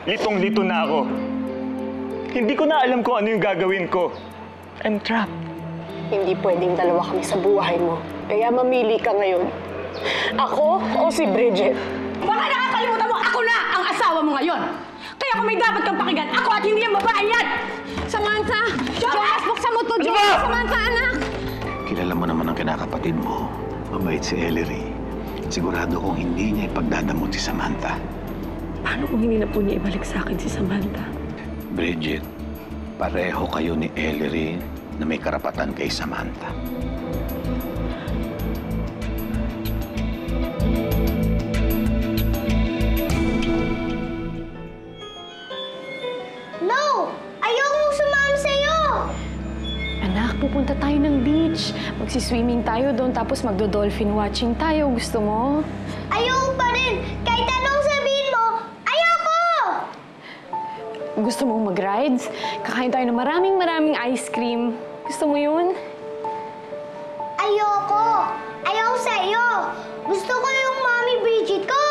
Litong-lito na ako. Hindi ko na alam kung ano yung gagawin ko. I'm trapped. Hindi pwedeng dalawa kami sa buhay mo. Kaya mamili ka ngayon. Ako o si Bridget? Baka nakakalimutan mo, ako na ang asawa mo ngayon! Kaya kung may dapat kang pakinggan, ako at hindi ang babae yan! Samantha! Jonas, buksan mo to, Jonas! Samantha, anak! Kilala mo naman ang kinakapatid mo. Mabait si Ellery. Sigurado kong hindi niya ipagdadamot si Samantha. Paano kung hindi na po niya ibalik sa akin si Samantha? Bridget, pareho kayo ni Ellery na may karapatan kay Samantha. No! Ayokong sumama sa'yo! Anak, pupunta tayo ng beach. Magsiswimming tayo doon, tapos magdo-dolphin watching tayo. Gusto mo? Ayoko pa rin! Kahit anong sabihin mo, ayoko! Gusto mo mag-rides? Kakain tayo ng maraming ice cream. Gusto mo yun? Ayoko! Ayoko sa'yo! Gusto ko yung Mommy Bridget ko!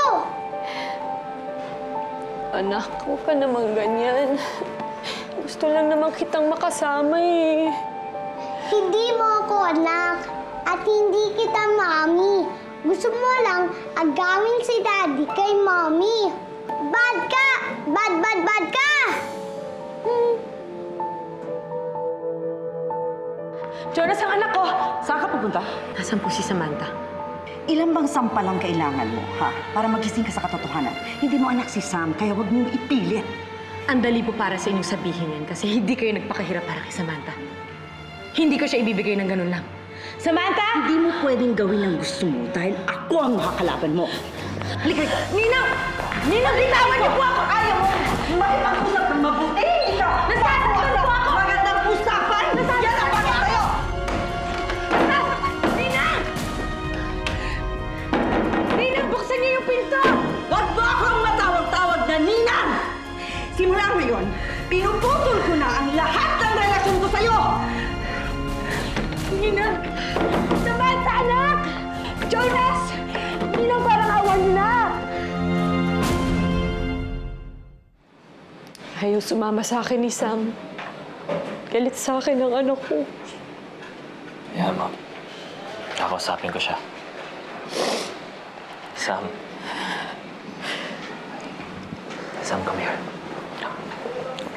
Anak, huwag ka naman ganyan. Gusto lang naman kitang makasama eh. Hindi mo ako anak at hindi kita Mommy. Gusto mo lang agawin si Daddy kay Mommy. Bad ka! Bad ka! Jonas, ang anak ko! Saan ka pupunta? Nasaan po si Samantha? Ilan bang sampal ang kailangan mo, ha? Para magising ka sa katotohanan. Hindi mo anak si Sam, kaya huwag mong ipilit. Ang dali po para sa inyong sabihin yan kasi hindi kayo nagpakahirap para kay Samantha. Hindi ko siya ibibigay ng ganun lang. Samantha! Hindi mo pwedeng gawin ang gusto mo dahil ako ang makakalaban mo. Halika rito. Ninang! Ninang, bitawan niyo po ako! Ayaw mo makipag-usap ng mabuti! Ikaw! Nasasaktan po ako! Magandang usapan! Yan ang bakit tayo! Ninang! Ninang, buksan niyo yung pinto! Huwag mo akong matawag-tawag na ninang! Simula ngayon, pinuputol ko na ang lahat ng relasyon ko sa'yo! Ninang! Samantha, anak! Jonas! Ninang, parang awan na! Ayaw sumama sa akin ni Sam. Galit sa akin ang anak ko. Yeah, Mom. Kakausapin ko siya. Sam. Sam, come here.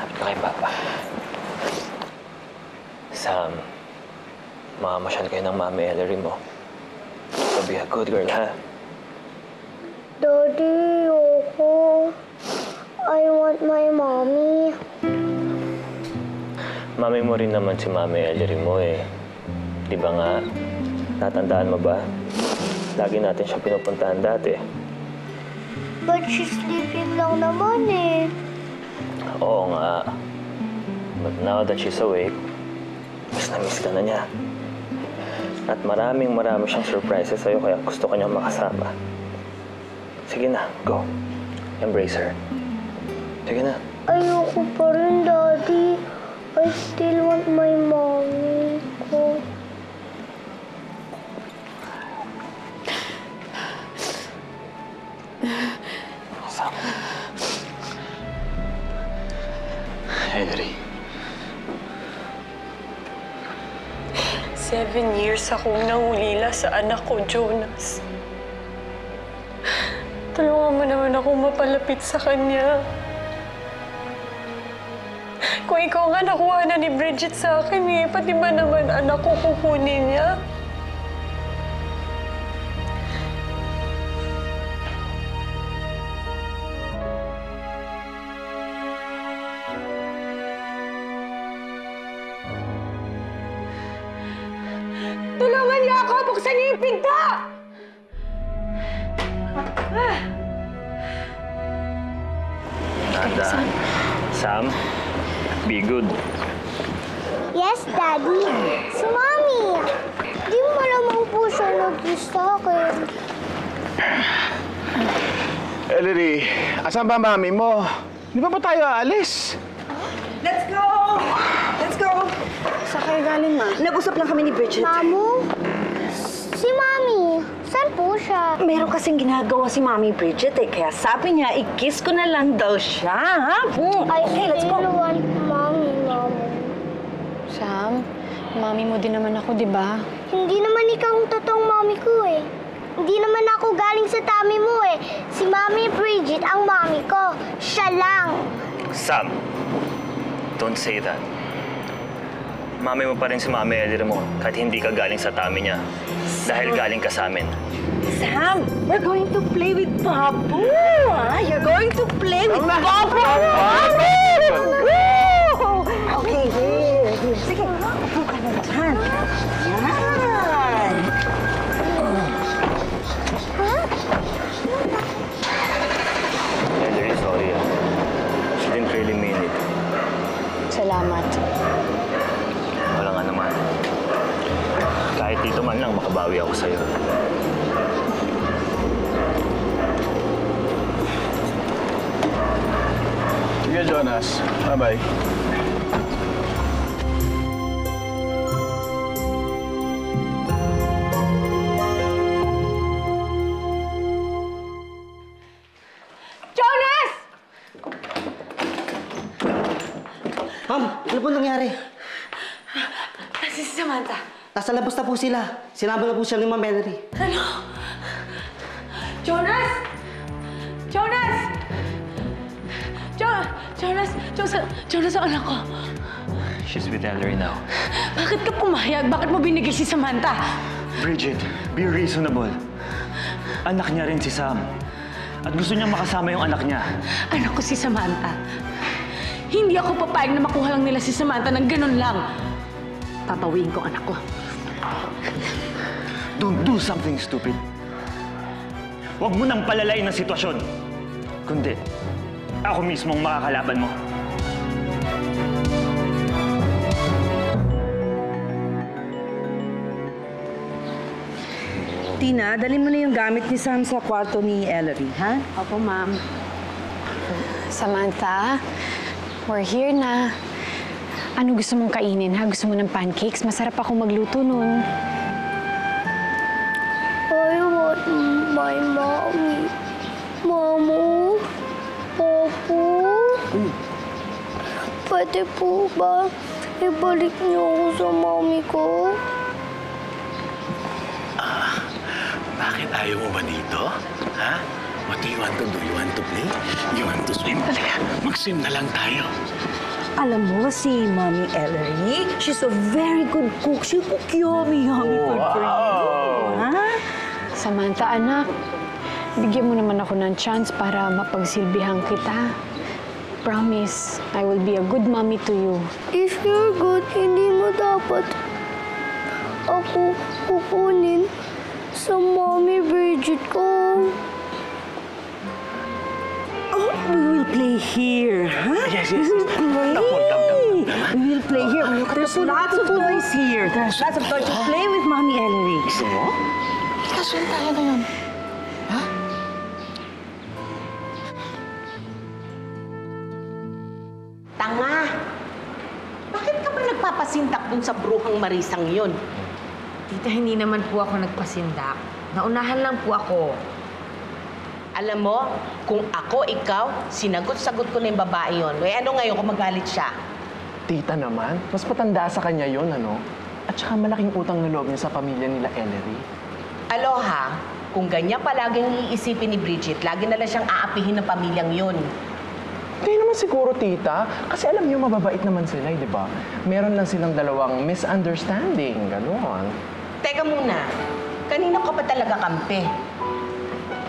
Lapit ka kay Papa. Sam, makamasyal kayo ng Mami Ellery mo. So be a good girl, ha? Daddy, ayoko. I want my Mommy. Mami mo rin naman si Mami Ellery mo eh. Di ba nga? Natandaan mo ba? Lagi natin siya pinupuntahan dati. But she's sleeping lang naman eh. Oo nga. But now that she's awake, mas na-miss ka na niya. At maraming siyang surprises sa'yo kaya gusto ko niyang makasama. Sige na, go. Embrace her. Sige na. Ayoko pa rin, Daddy. I still want my Mommy ko. Sam. Ellery. 7 years akong nangulila sa anak ko, Jonas. Tulungan mo naman akong mapalapit sa kanya. Kung ikaw nga nakuha na ni Bridget sa akin eh, pati ba naman anak ko kukunin niya? Tulungan niyo ako! Buksan niyo yung pinto! Nanda. Sam, be good. Yes, Daddy. Si Mommy. Di mo naman po siya nag-kiss sa akin. Ellery, asan ba mami mo? Di ba tayo aalis? Let's go! Let's go! kayo galing, Ma? Nag-usap lang kami ni Bridget. Mamu? Si Mami, saan po siya? Meron kasing ginagawa si Mami Bridget eh. Kaya sabi niya, i-kiss ko na lang daw siya, ha? Okay, let's go. I want Mami, Mamu. Sam, mami mo din naman ako, di ba? Hindi naman ikaw ang totoong mami ko eh. Hindi naman ako galing sa tummy mo eh. Si Mami Bridget ang mami ko. Siya lang. Sam, don't say that. Mami mo pa rin si Mami Ellery mo kahit hindi ka galing sa tummy niya. Dahil galing ka sa amin. Sam, we're going to play with Papu. Ha? You're going to play with Papu. Okay, here. Sige, upo ka na dyan. Yan. Ellery, sorry ah. She didn't really mean it. Salamat. Wala nga naman. Kahit dito man lang, makabawi ako sa'yo. Sige, Jonas. Bye-bye. Jonas! Ma'am, ano po nangyari? Si Samantha. Nasa labas na po sila. Sinama na po siya ni Ma'am Ellery. Ano? Jonas! Jonas! Jonas, ang anak ko. She's with Ellery now. Bakit ka pumayag? Bakit mo binigay si Samantha? Bridget, be reasonable. Anak niya rin si Sam. At gusto niyang makasama yung anak niya. Anak ko si Samantha. Hindi ako papayag na makuha lang nila si Samantha ng ganun lang. Papawiin ko anak ko. Don't do something stupid. Huwag mo nang palalain ang sitwasyon. Kundi, ako mismo ang makakalaban mo. Tina, dali mo na yung gamit ni Sam sa kwarto ni Ellery, ha? Opo, Ma'am. Samantha, we're here na. Ano gusto mong kainin, ha? Gusto mo ng pancakes? Masarap ako magluto nun. I want my mommy. Mamu? Papu? Pwede po ba ibalik niyo ako sa mami ko? Bakit ayaw mo ba dito? Ha? What do you want to do? You want to play? You want to swim? Talaga, mag-swim na lang tayo. Alam mo si Mami Ellery, she's a very good cook. She'll cook yummy food for you. Ha? Samantha, anak, bigyan mo naman ako ng chance para mapagsilbihan kita. Promise, I will be a good mommy to you. If you're good, hindi mo dapat ako kukunin sa Mami Bridget ko. Oh, we will play here, huh? Yes. We will play. Tapon. We will play here. There's lots of toys here. There's lots of toys to play with Mommy Ellery. Gusto mo? Kasyon tayo ngayon. Tanga! Bakit ka ba nagpapasindak dun sa bruhang Marisang yun? Tita, hindi naman po ako nagpasindak. Naunahan lang po ako. Alam mo, kung ako, ikaw, sinagot-sagot ko na yung babae yun. Eh, ano ngayon kung magalit siya? Tita naman, mas patanda sa kanya yon, ano? At saka malaking utang na loob niya sa pamilya nila Ellery. Aloha, kung ganyan palaging iisipin ni Bridget, lagi na lang siyang aapihin ng pamilyang yun. Hindi naman siguro, tita. Kasi alam niyo, mababait naman sila, di ba? Meron lang silang dalawang misunderstanding, gano'n. Teka muna, kanina ka pa talaga kampi?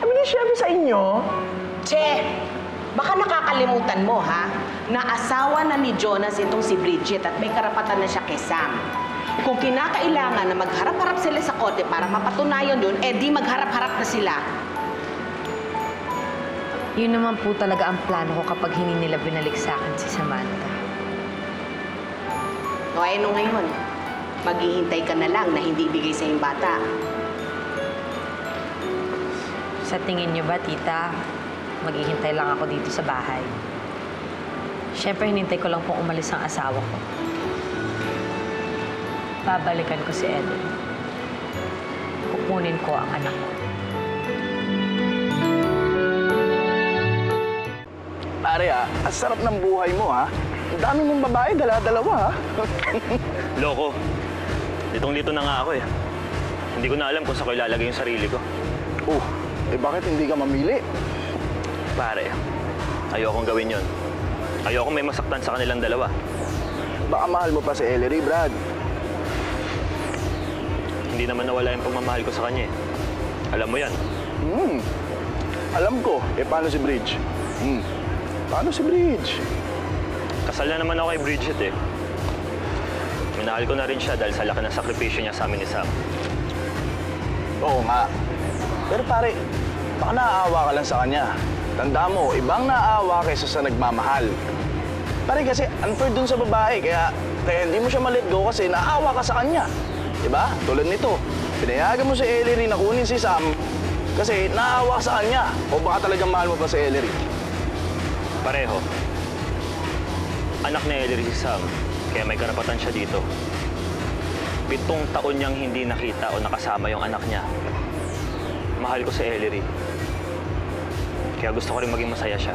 I mean, syempre sa inyo. Che, baka nakakalimutan mo, ha? Na asawa na ni Jonas itong si Bridget at may karapatan na siya kay Sam. Kung kinakailangan na magharap-harap sila sa korte para mapatunayan yun, eh di magharap-harap na sila. Yun naman po talaga ang plano ko kapag hindi nila binalik sa akin si Samantha. O ano ngayon? Maghihintay ka na lang na hindi ibigay sa yung bata. Sa tingin niyo ba, tita, maghihintay lang ako dito sa bahay? Siyempre, hinintay ko lang pong umalis ang asawa ko. babalikan ko si Eden. Kukunin ko ang anak ko. Pare ang sarap ng buhay mo Ang dami mong babae, dala-dalawa Loko. Litong-lito na nga ako eh. Hindi ko na alam kung saan ko ilalagay yung sarili ko. Bakit hindi ka mamili? Pare, ayokong gawin yon. Ayokong may masaktan sa kanilang dalawa. Baka mahal mo pa si Ellery, Brad. Hindi naman nawala yung pagmamahal ko sa kanya eh. Alam mo yan. Alam ko. Paano si Bridge? Paano si Bridge? Kasal na naman ako kay Bridget eh. Minahal ko na rin siya dahil sa laki ng sakripisyo niya sa amin ni Sam. Oo nga. Pero pare, baka naaawa ka lang sa kanya. Tanda mo, ibang naaawa kaysa sa nagmamahal. Pare kasi unfair dun sa babae, kaya hindi mo siya ma-let go kasi naaawa ka sa kanya. Diba? Tulad nito, pinayagan mo si Ellery na kunin si Sam kasi naaawa ka sa kanya. O baka talagang mahal mo pa si Ellery? Pareho. Anak ni Ellery si Sam, kaya may karapatan siya dito. 7 taon niyang hindi nakita o nakasama yung anak niya. Mahal ko si Ellery. Kaya gusto ko rin maging masaya siya.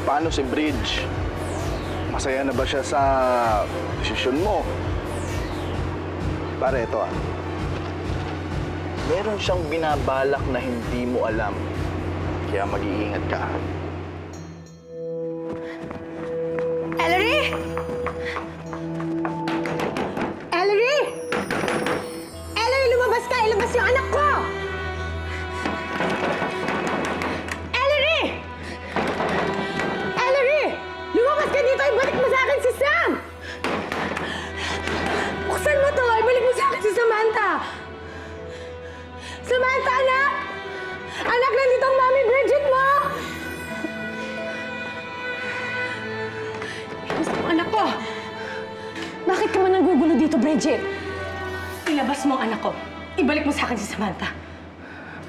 Paano si Bridge? Masaya na ba siya sa desisyon mo? Pare, ito meron siyang binabalak na hindi mo alam. Kaya mag-iingat ka. Ellery! Ellery! Ellery, lumabas ka! Ilabas yung anak ko! Ellery! Ellery! Lumabas ka dito! Ibalik mo sa akin si Sam! Buksan mo to! Ibalik mo sa akin si Samantha! Samantha, anak! Anak, nandito ang Mami Bridget mo! Gusto mo anak ko? Bakit ka man nagugulo dito, Bridget? Ilabas mo ang anak ko. Ibalik mo sa akin si Samantha.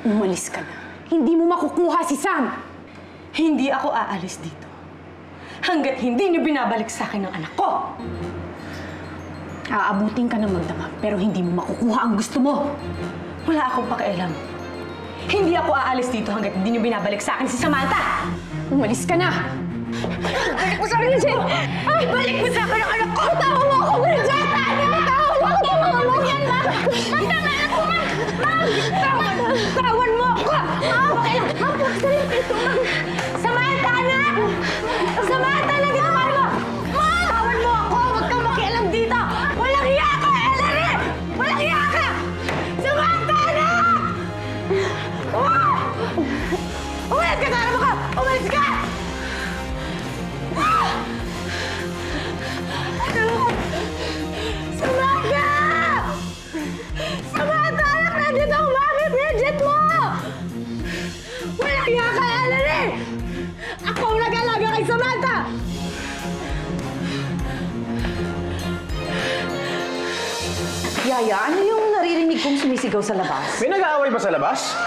Umalis ka na. Hindi mo makukuha si Sam. Hindi ako aalis dito. Hanggat hindi niyo binabalik sa akin ang anak ko. Aabutin ka ng magdamag, pero hindi mo makukuha ang gusto mo. Wala akong pakialam. Hindi ako aalis dito hanggat hindi niyo binabalik sa akin si Samantha! Umalis ka na! Balik mo sa akin, Bridget! Ay, balik mo sa akin ang anak ko! Tawa mo ako, Bridget! Tawa mo ako! Tawa mo yan, Ma! Tama na ako, Ma! Tawan mo ako! Okay lang! Ma, pagsalit ito, Ma! Samantha, anak! Samantha, nandito ka mo! Ma! Tawan mo ako! Huwag kang makialam dito! Walang hiya ka, Ellery! Walang hiya ka! Samantha, anak! Umalis ka! Tara mo ka! Umalis ka! Samantha! Samantha! Anak, nandito ang Mami Bridget mo! Walang hiya ka, Ellery! Ako ang nag-alaga kay Samantha! Yaya, ano yung naririnig kong sumisigaw sa labas? May nag-aaway ba sa labas?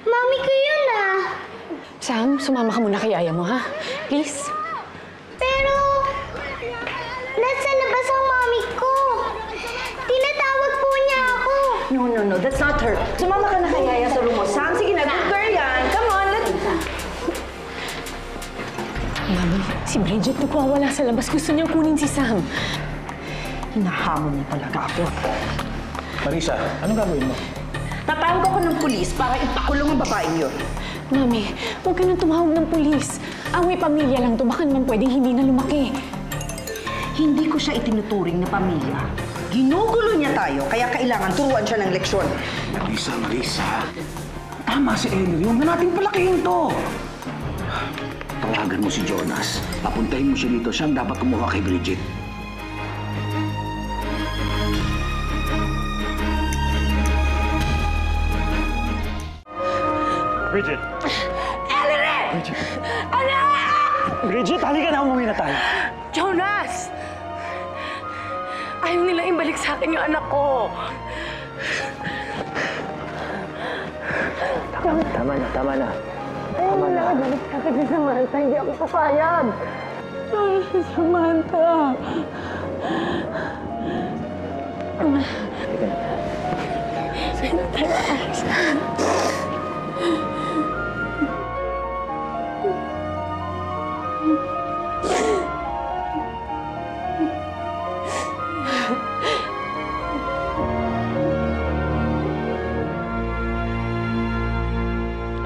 Mami ko yun Sam, sumama ka muna kay Yaya mo, ha? Please? Pero, nasa labas ang mami ko. Tinatawag po niya ako. No, that's not her. Sumama ka na kay Yaya sa room mo. Sam, sige na, good girl yan. Come on, let's... Mami, si Bridget nagwawala sa labas. Gusto niyang kunin si Sam. Hinahamon niya talaga ako. Marisa, anong gagawin mo? Tatawag ako ng pulis para ipakulong ang babaeng yun. Mami, huwag ka nang tumawag ng pulis. Away pamilya lang to. Baka naman pwedeng hindi na lumaki. Hindi ko siya itinuturing na pamilya. Ginugulo niya tayo, kaya kailangan turuan siya ng leksyon. Marisa. Tama si Ellery. Huwag na natin palakihin to. Tawagan mo si Jonas. Papuntahin mo siya dito. Siyang dapat kumuha kay Bridget. Bridget! Ellery! Bridget! Anak! Bridget, halika na. Umuwi na tayo. Jonas! Ayaw nila ibalik sa akin yung anak ko. Tama na. Ayaw nila ibalik sa akin si Samantha. Hindi ako papayag. Samantha.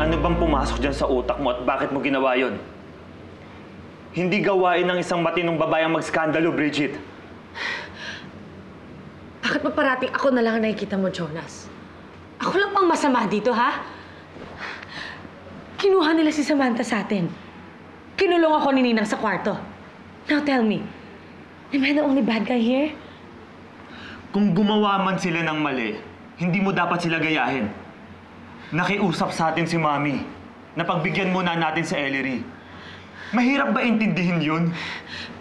Ano bang pumasok dyan sa utak mo at bakit mo ginawa yon? Hindi gawain ng isang matinong babayang magskandalo, Bridget. Bakit pa parating ako na lang ang nakikita mo, Jonas? Ako lang pang masama dito, ha? Kinuha nila si Samantha sa atin. Kinulong ako ni Ninang sa kwarto. Now tell me, am I the only bad guy here? Kung gumawa man sila ng mali, hindi mo dapat sila gayahin. Nakiusap sa atin si Mami na pagbigyan muna natin si Ellery. Mahirap ba intindihin yun?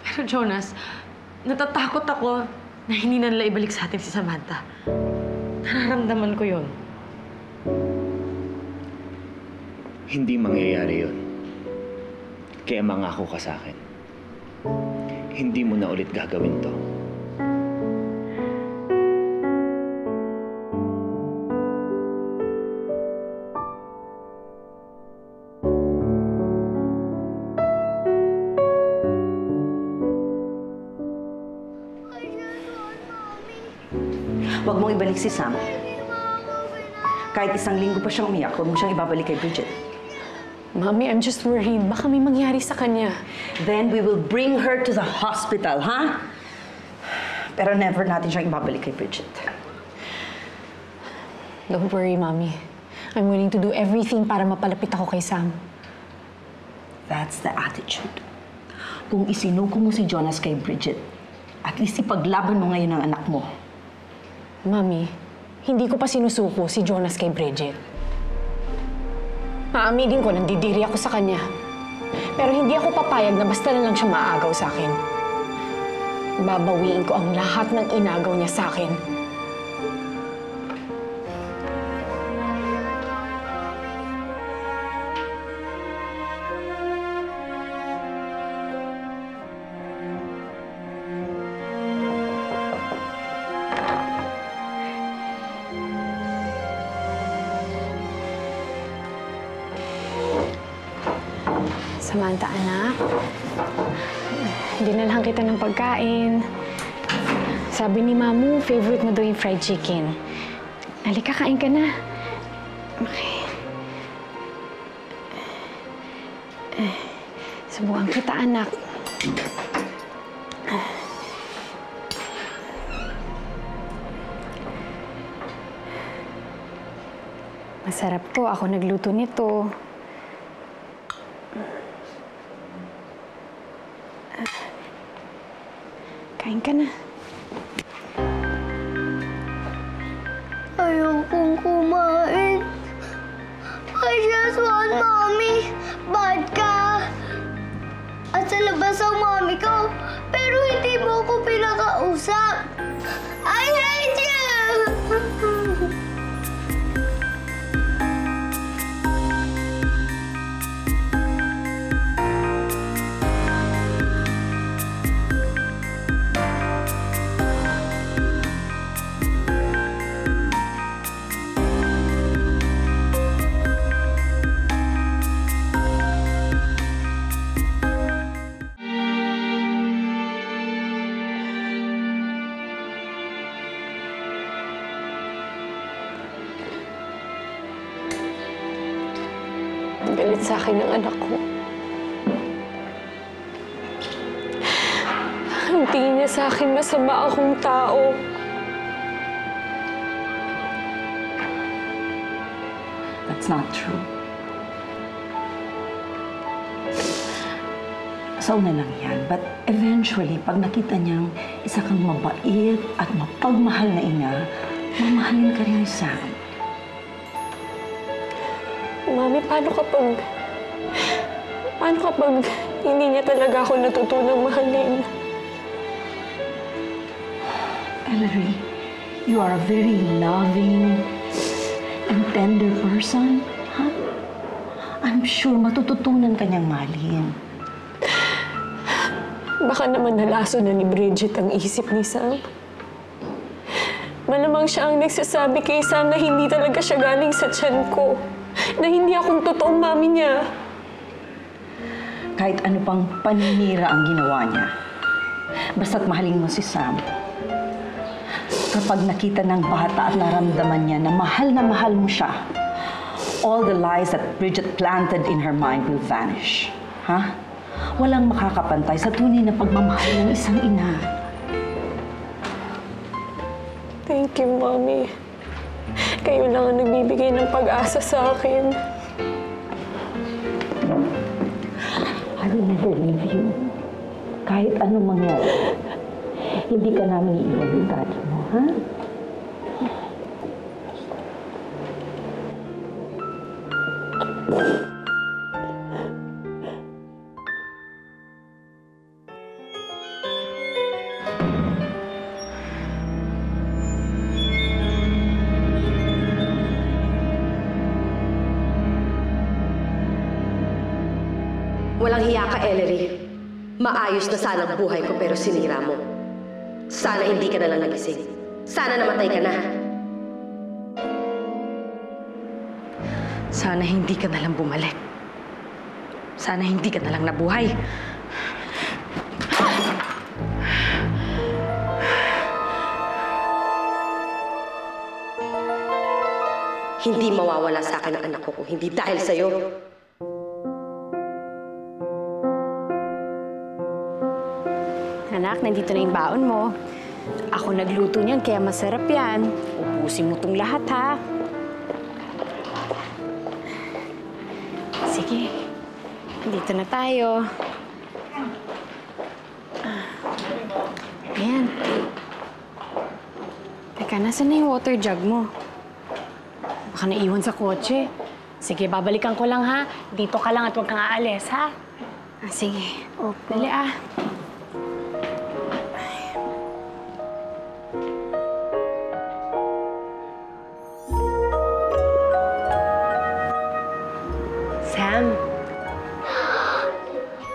Pero Jonas, natatakot ako na hindi na nila ibalik sa atin si Samantha. Nararamdaman ko yun. Hindi mangyayari yun. Kaya mangako ka sa akin. Hindi mo na ulit gagawin to. Huwag mong ibalik si Sam. Kahit isang linggo pa siyang umiyak, huwag mo siyang ibabalik kay Bridget. Mommy, I'm just worried. Baka may mangyari sa kanya. Then we will bring her to the hospital, ha? Pero never natin siyang ibabalik kay Bridget. Don't worry, Mommy. I'm willing to do everything para mapalapit ako kay Sam. That's the attitude. Kung isinuko mo si Jonas kay Bridget, at least ipaglaban mo ngayon ang anak mo. Mami, hindi ko pa sinusuko si Jonas kay Bridget. Aaminin ko, nandidiri ako sa kanya. Pero hindi ako papayag na basta na lang siya maagaw sa akin. Babawiin ko ang lahat ng inagaw niya sa akin. Samantha, anak. Dinalhan kita ng pagkain. Sabi ni Mamu, favorite mo daw yung fried chicken. Halika, kain ka na. Okay. Subukan kita, anak. Masarap to. Ako nagluto nito. Kain ka na. Ayokong kumain. I just want Mommy. Bad ka. At sa labas ang Mommy ko. Pero hindi mo ko pinakausap. I hate you! Galit sa akin ng anak ko. Ang tingin niya sa akin, masama akong tao. That's not true. Sa una lang yan. But eventually, pag nakita niyang isa kang mabait at mapagmahal na ina, mamahalin ka rin ni Sam. Mami, paano kapag hindi niya talaga ako natutunang mahalin? Ellery, you are a very loving and tender person. Huh? I'm sure matututunan ka niyang mahalin. Baka naman nalaso na ni Bridget ang isip ni Sam. Malamang siya ang nagsasabi kay Sam na hindi talaga siya galing sa tiyan ko. Na hindi akong totoong mami niya. Kahit ano pang paninira ang ginawa niya, basta't mahalin mo si Sam. Kapag nakita ng bata at naramdaman niya na mahal mo siya, all the lies that Bridget planted in her mind will vanish. Ha? Walang makakapantay sa tunay na pagmamahal ng isang ina. Thank you, Mommy. Kayo lang ang nagbibigay ng pag-asa sa akin. I will never leave you. Kahit anong mangyari, hindi ka namin iiwan ng daddy mo, ha? Walang hiya ka, Ellery. Maayos na sana ang buhay ko pero sinira mo. Sana hindi ka na lang nagising. Sana namatay ka na. Sana hindi ka na lang bumalik. Sana hindi ka na lang nabuhay. Hindi mawawala sa akin ang anak ko kung hindi dahil sa'yo. Anak, nandito na yung baon mo. Ako nagluto niyan, kaya masarap yan. Ubusin mo tong lahat, ha? Sige, dito na tayo. Ayan. Teka, nasan na yung water jug mo? Baka naiwan sa kotse. Sige, babalikan ko lang, ha? Dito ka lang at huwag kang aalis, ha? Sige. Dali, ah. Sam?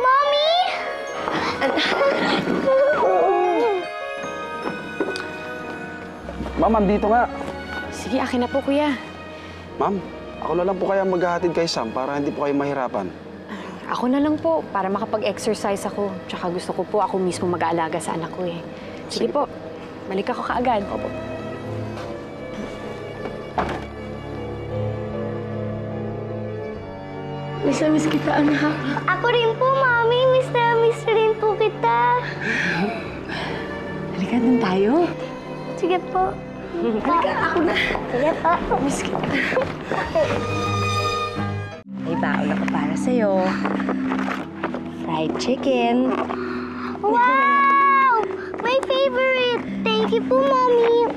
Mommy! Ma'am, andito nga. Sige, akin na po, kuya. Ma'am, ako na lang po kaya maghahatid kay Sam para hindi po kayo mahirapan. Ako na lang po, para makapag-exercise ako. Tsaka gusto ko po ako mismo mag-aalaga sa anak ko eh. Sige po, balik ako kaagad. Opo. Miss na miss kita, anak. Ako rin po, Mami. Miss na miss rin po kita. Halika dun tayo. Sige po. Halika, ako na. Sige po. Miss kita. May baon ako para sa'yo. Fried chicken. Wow! My favorite! Thank you po, Mommy.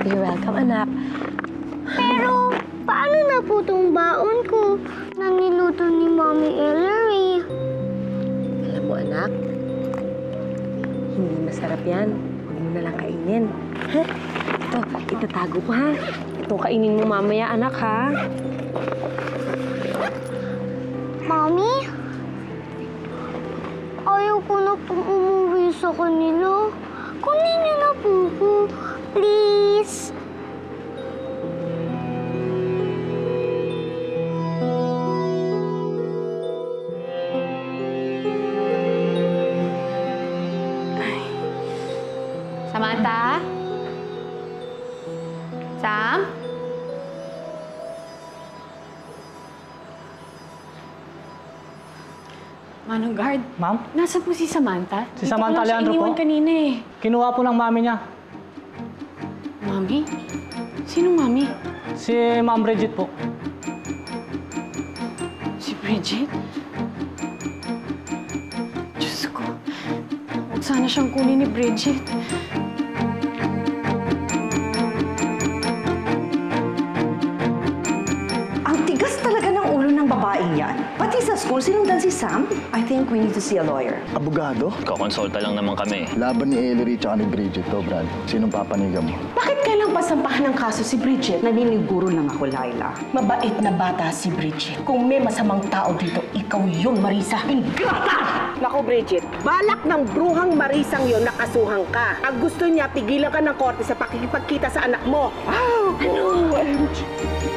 You're welcome, anak. Pero, paano na po itong baon ko na niluto ni Mommy Ellery? Alam mo, anak, hindi masarap yan. Huwag mo na lang kainin. Ha? Ito, itatago ko, ha? Ito, kainin mo mamaya, anak, ha? Mommy? Ayaw ko na pong umuwi sa kanila. Kunin niyo na po ko. Please. Samantha? Sam? Manong guard. Ma'am? Nasaan po si Samantha? Si Samantha Leandro po? Iniwan kanina eh. Kinuha po ng mami niya. Mami? Sinong mami? Si Ma'am Bridget po. Si Bridget? Diyos ko. Huwag sana siyang kunin ni Bridget. Ang tigas talaga ng ulo ng babaeng yan. Pati sa school, sinundan si Sam. I think we need to see a lawyer. Abogado? Kakonsulta lang naman kami. Laban ni Ellery tsaka ni Bridget to, Brad. Sinong papanigan mo? Bakit kailang pasampahan ng kaso si Bridget? Naniniguro lang ako, Laila. Mabait na bata si Bridget. Kung may masamang tao dito, ikaw yun, Marisa. Ingrata! Naku, Bridget, balak ng bruhang Marisang yon nakasuhan ka. Ang gusto niya, pigilan ka ng korte sa pakikipagkita sa anak mo. Ano? OMG.